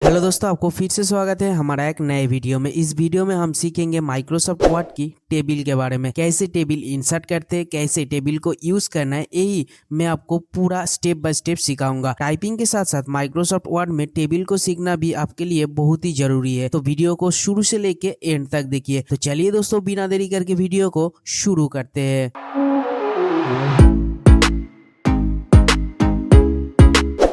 Hello दोस्तों, आपको फिर से स्वागत है हमारा एक नए वीडियो में। इस वीडियो में हम सीखेंगे माइक्रोसॉफ्ट वर्ड की टेबल के बारे में, कैसे टेबल इंसर्ट करते हैं, कैसे टेबल को यूज करना है, यही मैं आपको पूरा स्टेप बाय स्टेप सिखाऊंगा। टाइपिंग के साथ साथ माइक्रोसॉफ्ट वर्ड में टेबल को सीखना भी आपके लिए बहुत ही जरूरी है, तो वीडियो को शुरू से लेके एंड तक देखिए। तो चलिए दोस्तों, बिना देरी करके वीडियो को शुरू करते हैं।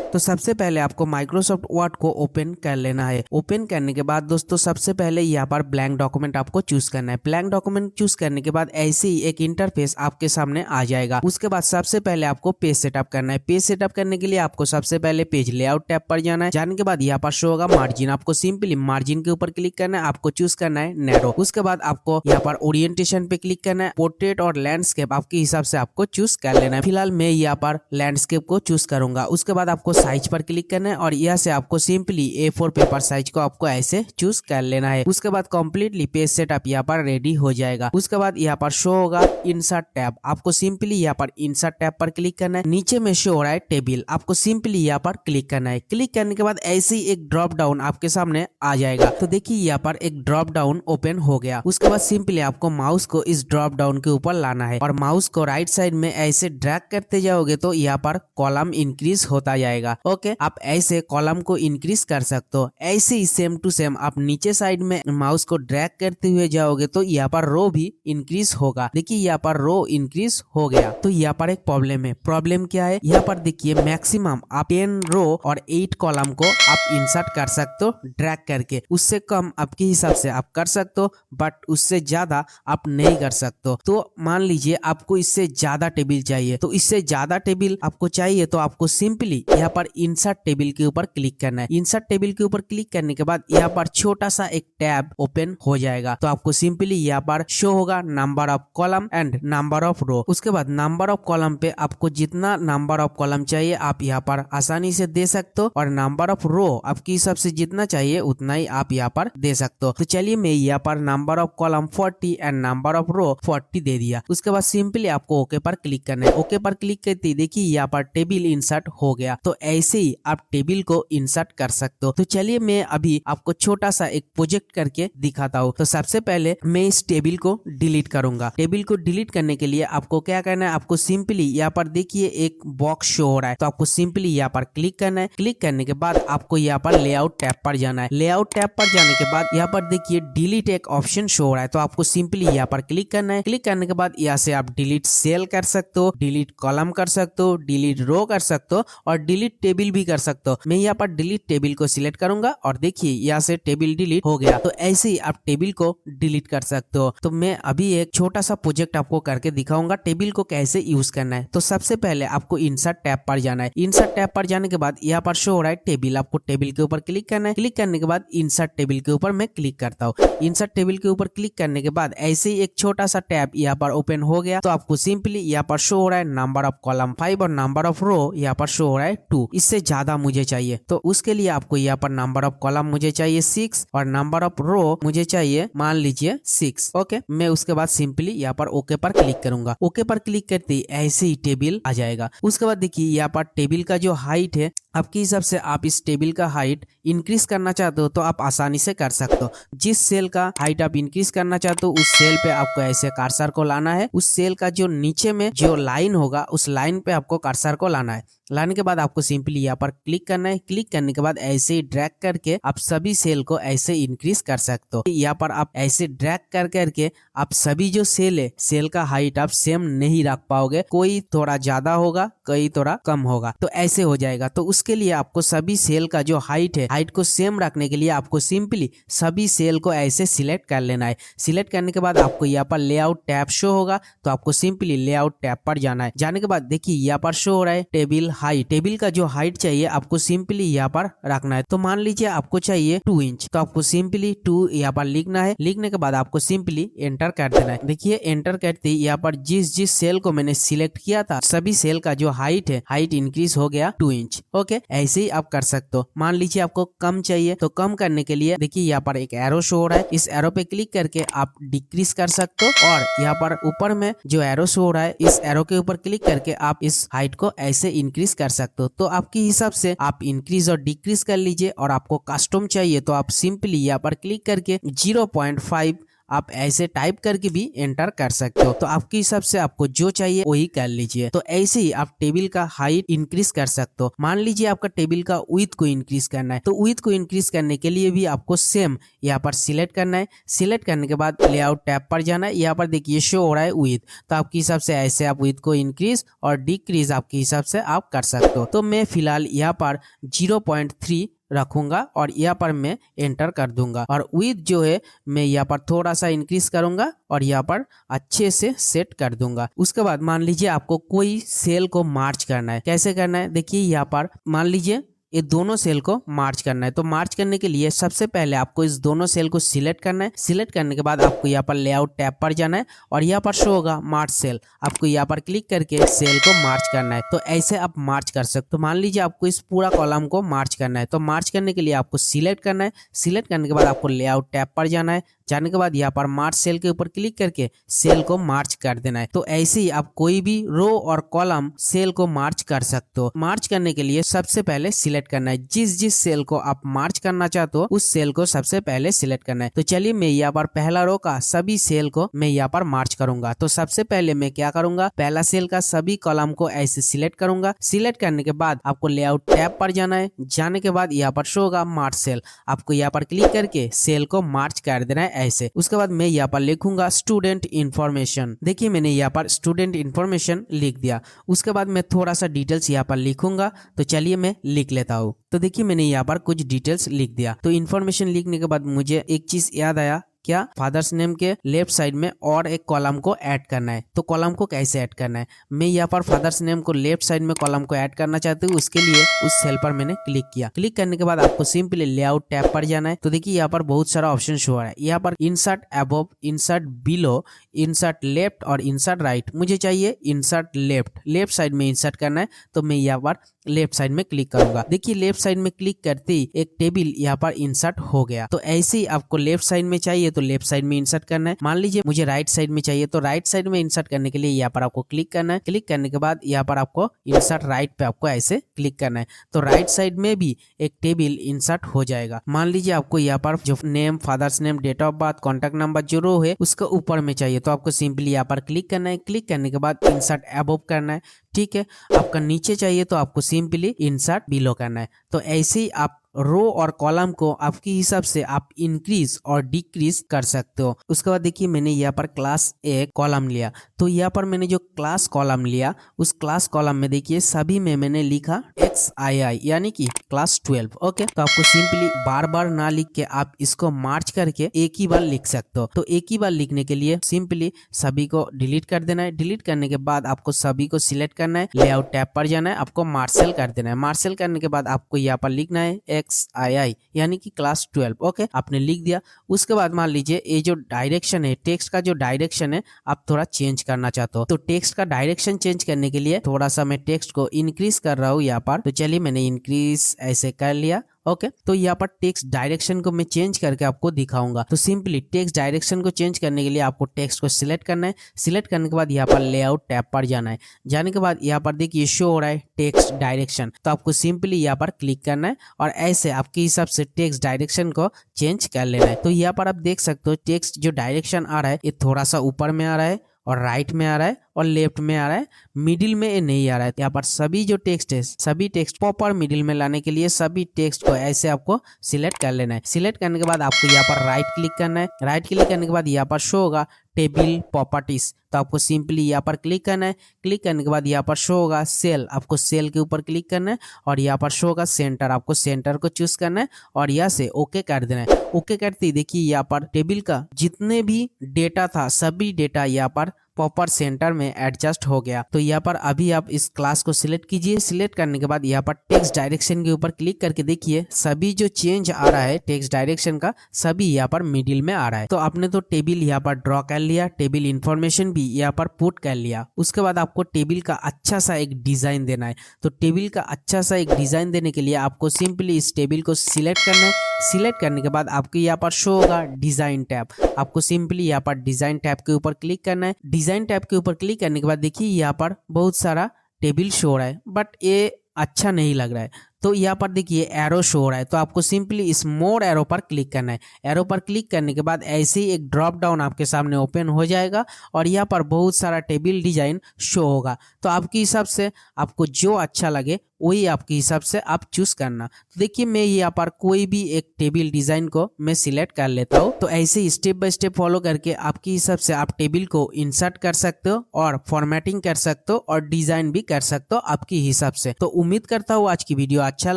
तो सबसे पहले आपको माइक्रोसॉफ्ट वर्ड को ओपन कर लेना है। ओपन करने के बाद दोस्तों सबसे पहले यहाँ पर ब्लैंक डॉक्यूमेंट आपको चूज करना है। ब्लैंक डॉक्यूमेंट चूज करने के बाद ऐसे ही एक इंटरफेस आपके सामने आ जाएगा। उसके बाद सबसे पहले आपको पेज सेटअप करना है। पेज सेटअप करने के लिए आपको सबसे पहले पेज लेआउट टैब पर जाना है। जाने के बाद यहाँ पर शो होगा मार्जिन, आपको सिंपली मार्जिन के ऊपर क्लिक करना है। आपको चूज करना है नैरो। उसके बाद आपको यहाँ पर ओरिएंटेशन पे क्लिक करना है। पोर्ट्रेट और लैंडस्केप आपके हिसाब से आपको चूज कर लेना है। फिलहाल मैं यहाँ पर लैंडस्केप को चूज करूंगा। उसके बाद आपको साइज पर क्लिक करना है और यहाँ से आपको सिंपली A4 पेपर साइज को आपको ऐसे चूज कर लेना है। उसके बाद कंप्लीटली पेज सेटअप यहाँ पर रेडी हो जाएगा। उसके बाद यहाँ पर शो होगा इंसर्ट टैब, आपको सिंपली यहाँ पर इंसर्ट टैब पर क्लिक करना है। नीचे में शो हो रहा है टेबल, आपको सिंपली यहाँ पर क्लिक करना है। क्लिक करने के बाद ऐसे ही एक ड्रॉप डाउन आपके सामने आ जाएगा। तो देखिए यहाँ पर एक ड्रॉप डाउन ओपन हो गया। उसके बाद सिंपली आपको माउस को इस ड्रॉप डाउन के ऊपर लाना है और माउस को राइट साइड में ऐसे ड्रैग करते जाओगे तो यहाँ पर कॉलम इंक्रीज होता जाएगा। ओके, आप ऐसे कॉलम को इंक्रीज कर सकते हो। ऐसे ही सेम टू सेम आप नीचे साइड में माउस को ड्रैग करते हुए जाओगे तो यहाँ पर रो भी इंक्रीज होगा। देखिए यहाँ पर रो इंक्रीज हो गया। तो यहाँ पर एक प्रॉब्लम है। प्रॉब्लम क्या है? यहाँ पर देखिए मैक्सिमम आप 10 रो और 8 कॉलम को आप इंसर्ट कर सकते हो ड्रैग करके। उससे कम आपके हिसाब से आप कर सकते हो, बट उससे ज्यादा आप नहीं कर सकते हो। तो मान लीजिए आपको इससे ज्यादा टेबल चाहिए, तो इससे ज्यादा टेबल आपको चाहिए तो आपको सिंपली यहाँ पर इंसर्ट टेबल के ऊपर क्लिक करना है। इंसर्ट टेबल के ऊपर क्लिक करने के बाद यहाँ पर छोटा सा एक टैब ओपन हो जाएगा। तो आपको सिंपली यहाँ पर शो होगा number of column and number of row. उसके बाद नंबर ऑफ कॉलम पे आपको जितना नंबर ऑफ कॉलम चाहिए आप यहाँ पर आसानी से दे सकते हो और नंबर ऑफ रो आपके हिसाब से जितना चाहिए उतना ही आप यहाँ पर दे सकते हो। तो चलिए मैं यहाँ पर number of column 40 and number of row 40 दे दिया। उसके बाद सिंपली आपको ओके पर क्लिक करना है। ओके पर क्लिक करते ही देखिए यहाँ पर टेबल इंसर्ट हो गया। तो ऐसे ही आप टेबल को इंसर्ट कर सकते हो। तो चलिए मैं अभी आपको छोटा सा एक प्रोजेक्ट करके दिखाता हूँ। तो सबसे पहले मैं इस टेबल को डिलीट करूंगा। टेबल को डिलीट करने के लिए आपको क्या करना है? आपको सिंपली यहाँ पर देखिए एक बॉक्स शो हो रहा है, तो आपको सिंपली यहाँ पर क्लिक करना है। क्लिक करने के बाद आपको यहाँ पर लेआउट टैब पर जाना है। लेआउट टैब पर जाने के बाद यहाँ पर देखिए डिलीट एक ऑप्शन शो हो रहा है, तो आपको सिंपली यहाँ पर क्लिक करना है। क्लिक करने के बाद यहाँ से आप डिलीट सेल कर सकते हो, डिलीट कॉलम कर सकते हो, डिलीट रो कर सकते हो और डिलीट टेबल भी कर सकते हो। मैं यहाँ पर डिलीट टेबल को सिलेक्ट करूंगा और देखिए यहाँ से टेबल डिलीट हो गया। तो ऐसे ही आप टेबल को डिलीट कर सकते हो। तो मैं अभी एक छोटा सा प्रोजेक्ट आपको करके दिखाऊंगा टेबल को कैसे यूज करना है। तो सबसे पहले आपको इंसर्ट टैब पर जाना है। इंसर्ट टैब पर जाने के बाद यहाँ पर शो हो रहा है टेबल, आपको टेबल के ऊपर क्लिक करना है। क्लिक करने के बाद इंसर्ट टेबल के ऊपर मैं क्लिक करता हूँ। इंसर्ट टेबल के ऊपर क्लिक करने के बाद ऐसे ही एक छोटा सा टैब यहाँ पर ओपन हो गया। तो आपको सिंपली यहाँ पर शो हो रहा है नंबर ऑफ कॉलम 5 और नंबर ऑफ रो यहाँ पर शो हो रहा है 2। इससे ज्यादा मुझे चाहिए, तो उसके लिए आपको यहाँ पर नंबर ऑफ कॉलम मुझे चाहिए 6 और नंबर ऑफ रो मुझे चाहिए मान लीजिए 6। ओके, मैं उसके बाद सिंपली यहाँ पर ओके पर क्लिक करूंगा। ओके पर क्लिक करते ही ऐसे ही टेबल आ जाएगा। उसके बाद देखिए यहाँ पर टेबल का जो हाइट है, आपके हिसाब से आप इस टेबल का हाइट इंक्रीज करना चाहते हो तो आप आसानी से कर सकते हो। जिस सेल का हाइट आप इंक्रीज करना चाहते हो उस सेल पे आपको ऐसे कर्सर को लाना है। उस सेल का जो नीचे में जो लाइन होगा उस लाइन पे आपको कर्सर को लाना है। लाने के बाद आपको सिंपली यहाँ पर क्लिक करना है। क्लिक करने के बाद ऐसे ही ड्रैग करके आप सभी सेल को ऐसे इंक्रीज कर सकते हो। यहाँ पर आप ऐसे ड्रैग कर करके आप सभी जो सेल है, सेल का हाइट आप सेम नहीं रख पाओगे, कोई थोड़ा ज्यादा होगा कोई थोड़ा कम होगा, तो ऐसे हो जाएगा। तो उसके लिए आपको सभी सेल का जो हाइट है, हाइट को सेम रखने के लिए आपको सिंपली सभी सेल को ऐसे सिलेक्ट कर लेना है। सिलेक्ट करने के बाद आपको यहाँ पर लेआउट टैब शो होगा, तो आपको सिंपली लेआउट टैब पर जाना है। जाने के बाद देखिए यहाँ पर शो हो रहा है टेबल हाइट। टेबल का जो हाइट चाहिए आपको सिंपली यहाँ पर रखना है। तो मान लीजिए आपको चाहिए 2 इंच, तो आपको सिंपली 2 यहाँ पर लिखना है। लिखने के बाद आपको सिंपली एंटर कर देना है। देखिए एंटर करते ही यहाँ पर जिस सेल को मैंने सिलेक्ट किया था सभी सेल का जो हाइट है, हाइट इंक्रीज हो गया 2 इंच। ओके, ऐसे ही आप कर सकते हो। मान लीजिए आपको कम चाहिए, तो कम करने के लिए देखिए यहाँ पर एक एरो शो हो रहा है, इस एरो पे क्लिक करके आप डिक्रीज कर सकते हो और यहाँ पर ऊपर में जो एरो शो हो रहा है इस एरो के ऊपर क्लिक करके आप इस हाइट को ऐसे इंक्रीज इंक्रीज कर सकते हो। तो आपके हिसाब से आप इंक्रीज और डिक्रीज कर लीजिए, और आपको कस्टम चाहिए तो आप सिंपली यहाँ पर क्लिक करके 0.5 आप ऐसे टाइप करके भी एंटर कर सकते हो। तो आपके हिसाब से आपको जो चाहिए वही कर लीजिए। तो ऐसे ही आप टेबल का हाइट इंक्रीज कर सकते हो। मान लीजिए आपका टेबल का विड्थ को इंक्रीज करना है, तो विड्थ को इंक्रीज करने के लिए भी आपको सेम यहाँ पर सिलेक्ट करना है। सिलेक्ट करने के बाद लेआउट टैब पर जाना है। यहाँ पर देखिए शो हो रहा है विड्थ, तो आपके हिसाब से ऐसे आप विड्थ को इंक्रीज और डिक्रीज आपके हिसाब से आप कर सकते हो। तो मैं फिलहाल यहाँ पर 0.3 रखूंगा और यहाँ पर मैं एंटर कर दूंगा, और विड्थ जो है मैं यहाँ पर थोड़ा सा इंक्रीज करूंगा और यहाँ पर अच्छे से सेट कर दूंगा। उसके बाद मान लीजिए आपको कोई सेल को मार्च करना है। कैसे करना है, देखिए यहाँ पर मान लीजिए ये दोनों सेल को मार्च करना है। तो मार्च करने के लिए सबसे पहले आपको इस दोनों सेल को सिलेक्ट करना है। सिलेक्ट करने के बाद आपको यहाँ पर लेआउट टैब पर जाना है और यहाँ पर शो होगा मार्च सेल। आपको यहाँ पर क्लिक करके सेल को मार्च करना है। तो ऐसे आप मार्च कर सकते हो। तो मान लीजिए आपको इस पूरा कॉलम को मार्च करना है, तो मार्च करने के लिए आपको सिलेक्ट करना है। सिलेक्ट करने के बाद आपको लेआउट टैब पर जाना है। जाने के बाद यहाँ पर मार्च सेल के ऊपर क्लिक करके सेल को मार्च कर देना है। तो ऐसे ही आप कोई भी रो और कॉलम सेल को मार्च कर सकते हो। मार्च करने के लिए सबसे पहले सिलेक्ट करना है। जिस सेल को आप मार्च करना चाहते हो उस सेल को सबसे पहले सिलेक्ट करना है। तो चलिए मैं यहाँ पर पहला रो का सभी सेल को मैं यहाँ पर मार्च करूंगा। तो सबसे पहले मैं क्या करूंगा, पहला सेल का सभी कॉलम को ऐसे सिलेक्ट करूंगा। सिलेक्ट करने के बाद आपको लेआउट टैब पर जाना है। जाने के बाद यहाँ पर शो होगा मार्च सेल। आपको यहाँ पर क्लिक करके सेल को मार्च कर देना है ऐसे। उसके बाद मैं यहाँ पर लिखूंगा स्टूडेंट इन्फॉर्मेशन। देखिए मैंने यहाँ पर स्टूडेंट इन्फॉर्मेशन लिख दिया। उसके बाद मैं थोड़ा सा डिटेल्स यहाँ पर लिखूंगा। तो चलिए मैं लिख लेता हूँ। तो देखिए मैंने यहाँ पर कुछ डिटेल्स लिख दिया। तो इन्फॉर्मेशन लिखने के बाद मुझे एक चीज याद आया, क्या, फादर्स नेम के लेफ्ट साइड में और एक कॉलम को ऐड करना है। तो कॉलम को कैसे ऐड करना है, मैं यहाँ पर फादर्स नेम को लेफ्ट साइड में कॉलम को ऐड करना चाहती हूँ। उसके लिए उस सेल पर मैंने क्लिक किया। क्लिक करने के बाद आपको सिंपली लेआउट टैब पर जाना है। तो देखिए यहाँ पर बहुत सारा ऑप्शन शो हो रहा है। यहाँ पर insert above, insert below, insert left और इंसर्ट राइट। मुझे चाहिए इंसर्ट लेफ्ट साइड में इंसर्ट करना है। तो मैं यहाँ पर लेफ्ट साइड में क्लिक करूंगा। देखिए लेफ्ट साइड में क्लिक करते ही एक टेबल यहाँ पर इंसर्ट हो गया। तो ऐसे ही आपको लेफ्ट साइड में चाहिए तो लेफ्ट साइड में इंसर्ट करना है। मान लीजिए मुझे राइट साइड में चाहिए, तो राइट साइड में इंसर्ट करने के लिए यहाँ पर आपको क्लिक करना है। क्लिक करने के बाद यहाँ पर आपको इंसर्ट राइट पे आपको ऐसे क्लिक करना है। तो राइट साइड में भी एक टेबल इंसर्ट हो जाएगा। मान लीजिए आपको यहाँ पर जो name, father's name, date of birth, contact number जो रो है उसके ऊपर में चाहिए, तो आपको सिंपली यहाँ पर क्लिक करना है। क्लिक करने के बाद इंसर्ट अबव करना है। ठीक है, आपका नीचे चाहिए तो आपको सिंपली इंसर्ट बिलो करना है। तो ऐसे ही आप रो और कॉलम को आपके हिसाब से आप इंक्रीज और डिक्रीज कर सकते हो। उसके बाद देखिए मैंने यहाँ पर क्लास एक कॉलम लिया। तो यहाँ पर मैंने जो क्लास कॉलम लिया उस क्लास कॉलम में देखिए सभी में मैंने लिखा XII यानी कि क्लास 12। ओके, तो आपको सिंपली बार बार ना लिख के आप इसको मार्च करके एक ही बार लिख सकते हो। तो एक ही बार लिखने के लिए सिंपली सभी को डिलीट कर देना है। डिलीट करने के बाद आपको सभी को सिलेक्ट करना है, लेआउट टैब पर जाना है, आपको मार्शल कर देना है। मार्शल करने के बाद आपको यहाँ पर लिखना है XII यानी कि क्लास 12। ओके, आपने लिख दिया। उसके बाद मान लीजिए ये जो डायरेक्शन है, टेक्स्ट का जो डायरेक्शन है आप थोड़ा चेंज करना चाहते हो। तो टेक्स्ट का डायरेक्शन चेंज करने के लिए थोड़ा सा मैं टेक्स्ट को इंक्रीज कर रहा हूँ यहाँ पर। तो चलिए मैंने इंक्रीज ऐसे कर लिया। ओके, तो यहाँ पर टेक्स्ट डायरेक्शन को मैं चेंज करके आपको दिखाऊंगा। तो सिंपली टेक्स्ट डायरेक्शन को चेंज करने के लिए आपको टेक्स्ट को सिलेक्ट करना है। सिलेक्ट करने के बाद यहाँ पर लेआउट टैब पर जाना है। जाने के बाद यहाँ पर देखिए शो हो रहा है टेक्स्ट डायरेक्शन। तो आपको सिंपली यहाँ पर क्लिक करना है और ऐसे आपके हिसाब से टेक्स्ट डायरेक्शन को चेंज कर लेना है। तो यहाँ पर आप देख सकते हो टेक्स्ट जो डायरेक्शन आ रहा है ये थोड़ा सा ऊपर में आ रहा है और राइट में आ रहा है और लेफ्ट में आ रहा है, मिडिल में ये नहीं आ रहा है। यहाँ पर सभी जो टेक्स्ट है सभी टेक्स्ट प्रॉपर मिडिल में लाने के लिए सभी टेक्स्ट को ऐसे आपको सिलेक्ट कर लेना है। सिलेक्ट करने के बाद आपको यहाँ पर राइट क्लिक करना है। राइट क्लिक करने के बाद यहाँ पर शो होगा टेबल प्रॉपर्टीज। तो आपको सिंपली यहाँ पर क्लिक करना है। क्लिक करने के बाद यहाँ पर शो होगा सेल, आपको सेल के ऊपर क्लिक करना है और यहाँ पर शो होगा सेंटर, आपको सेंटर को चूज करना है और यहाँ से ओके कर देना है। ओके करते ही देखिए यहाँ पर टेबल का जितने भी डेटा था सभी डेटा यहाँ पर प्रॉपर सेंटर में एडजस्ट हो गया। तो यहाँ पर अभी आप इस क्लास को सिलेक्ट कीजिए। सिलेक्ट करने के बाद यहाँ पर टेक्स्ट डायरेक्शन के ऊपर क्लिक करके देखिए सभी जो चेंज आ रहा है टेक्स्ट डायरेक्शन का सभी यहाँ पर मिडिल में आ रहा है। तो आपने तो टेबल यहाँ पर ड्रॉ कर लिया, टेबल इन्फॉर्मेशन भी यहाँ पर पुट कर लिया। उसके बाद आपको टेबल का अच्छा सा एक डिजाइन देना है। तो टेबल का अच्छा सा एक डिजाइन देने के लिए आपको सिंपली इस टेबल को सिलेक्ट करना है। सिलेक्ट करने के बाद आपको यहाँ पर शो होगा डिजाइन टैब, आपको सिंपली यहाँ पर डिजाइन टैब के ऊपर क्लिक करना है। डिजाइन टैब के ऊपर क्लिक करने के बाद देखिए यहाँ पर बहुत सारा टेबल शो हो रहा है बट ये अच्छा नहीं लग रहा है। तो यहाँ पर देखिए एरो शो हो रहा है, तो आपको सिंपली इस मोर एरो पर क्लिक करना है। एरो पर क्लिक करने के बाद ऐसे ही एक ड्रॉप डाउन आपके सामने ओपन हो जाएगा और यहाँ पर बहुत सारा टेबल डिजाइन शो होगा। तो आपके हिसाब से आपको जो अच्छा लगे वही आपके हिसाब से आप चूज करना। तो देखिए मैं यहाँ पर कोई भी एक टेबल डिजाइन को मैं सिलेक्ट कर लेता हूँ। तो ऐसे ही स्टेप बाय स्टेप फॉलो करके आपके हिसाब से आप टेबल को इंसर्ट कर सकते हो और फॉर्मेटिंग कर सकते हो और डिजाइन भी कर सकते हो आपके हिसाब से। तो उम्मीद करता हूँ आज की वीडियो अच्छा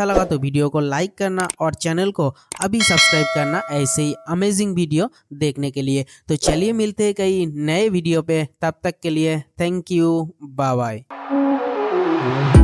लगा तो वीडियो को लाइक करना और चैनल को अभी सब्सक्राइब करना ऐसे ही अमेजिंग वीडियो देखने के लिए। तो चलिए मिलते हैं कई नए वीडियो पे, तब तक के लिए थैंक यू, बाय बाय।